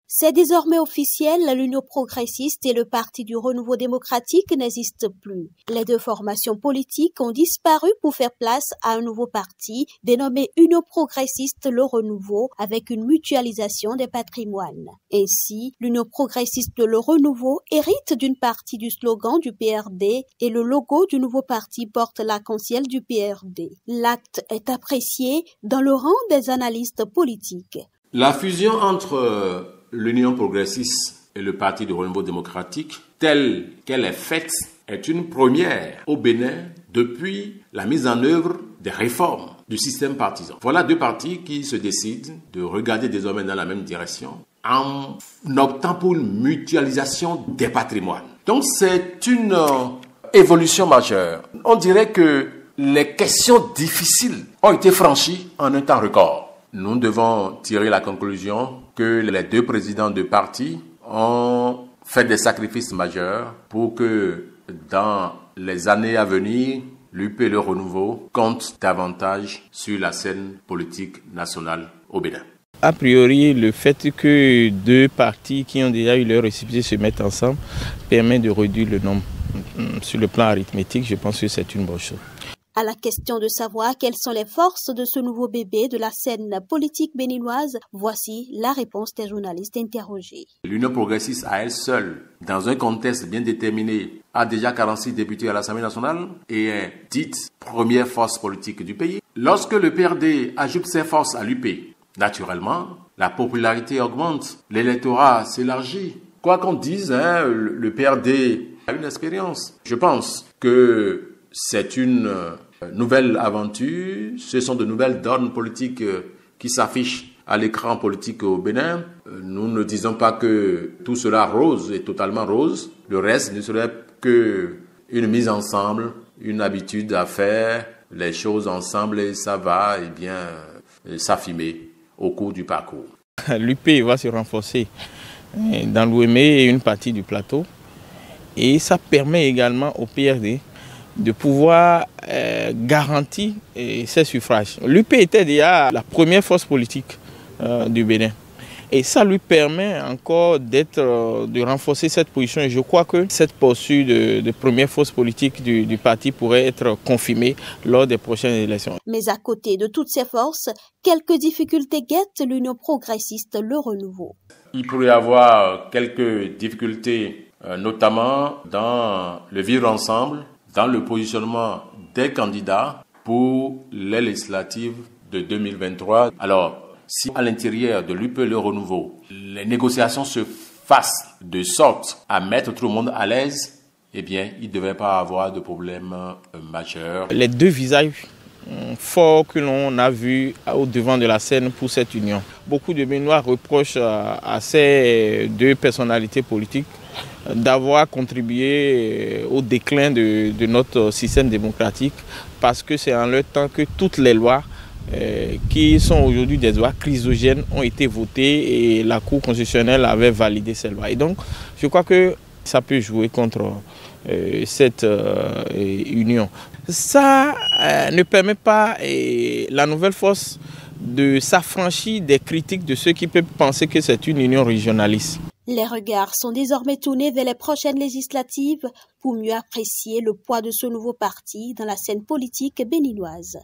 C'est désormais officiel, l'Union progressiste et le Parti du renouveau démocratique n'existent plus. Les deux formations politiques ont disparu pour faire place à un nouveau parti dénommé Union progressiste Le Renouveau avec une mutualisation des patrimoines. Ainsi, l'Union progressiste Le Renouveau hérite d'une partie du slogan du PRD et le logo du nouveau parti porte l'arc-en-ciel du PRD. L'acte est apprécié dans le rang des analystes politiques. La fusion entre l'Union progressiste et le Parti du renouveau démocratique, telle qu'elle est faite, est une première au Bénin depuis la mise en œuvre des réformes du système partisan. Voilà deux partis qui se décident de regarder désormais dans la même direction en optant pour une mutualisation des patrimoines. Donc c'est une évolution majeure. On dirait que les questions difficiles ont été franchies en un temps record. Nous devons tirer la conclusion que les deux présidents de parti ont fait des sacrifices majeurs pour que dans les années à venir, l'UP Le Renouveau compte davantage sur la scène politique nationale au Bénin. A priori, le fait que deux partis qui ont déjà eu leur récépissé se mettent ensemble permet de réduire le nombre. Sur le plan arithmétique, je pense que c'est une bonne chose. À la question de savoir quelles sont les forces de ce nouveau bébé de la scène politique béninoise, voici la réponse des journalistes interrogés. L'Union progressiste à elle seule, dans un contexte bien déterminé, a déjà 46 députés à l'Assemblée nationale et est dite première force politique du pays. Lorsque le PRD ajoute ses forces à l'UP, naturellement, la popularité augmente, l'électorat s'élargit. Quoi qu'on dise, le PRD a une expérience. Je pense que c'est une nouvelle aventure, ce sont de nouvelles donnes politiques qui s'affichent à l'écran politique au Bénin. Nous ne disons pas que tout cela rose est totalement rose. Le reste ne serait qu'une mise ensemble, une habitude à faire les choses ensemble et ça va s'affimer au cours du parcours. L'UP va se renforcer dans l'Ouémé et une partie du plateau et ça permet également au PRD de pouvoir garantir ses suffrages. L'UP était déjà la première force politique du Bénin. Et ça lui permet encore de renforcer cette position. Et je crois que cette posture de première force politique du parti pourrait être confirmée lors des prochaines élections. Mais à côté de toutes ces forces, quelques difficultés guettent l'Union progressiste Le Renouveau. Il pourrait y avoir quelques difficultés, notamment dans le vivre ensemble, dans le positionnement des candidats pour les législatives de 2023. Alors, si à l'intérieur de l'UP Le Renouveau, les négociations se fassent de sorte à mettre tout le monde à l'aise, eh bien, il ne devrait pas avoir de problème majeur. Les deux visages forts que l'on a vus au devant de la scène pour cette union. Beaucoup de Béninois reprochent à ces deux personnalités politiques d'avoir contribué au déclin de notre système démocratique parce que c'est en leur temps que toutes les lois qui sont aujourd'hui des lois chrysogènes ont été votées et la Cour constitutionnelle avait validé ces lois. Et donc, je crois que ça peut jouer contre cette union. Ça ne permet pas la nouvelle force de s'affranchir des critiques de ceux qui peuvent penser que c'est une union régionaliste. Les regards sont désormais tournés vers les prochaines législatives pour mieux apprécier le poids de ce nouveau parti dans la scène politique béninoise.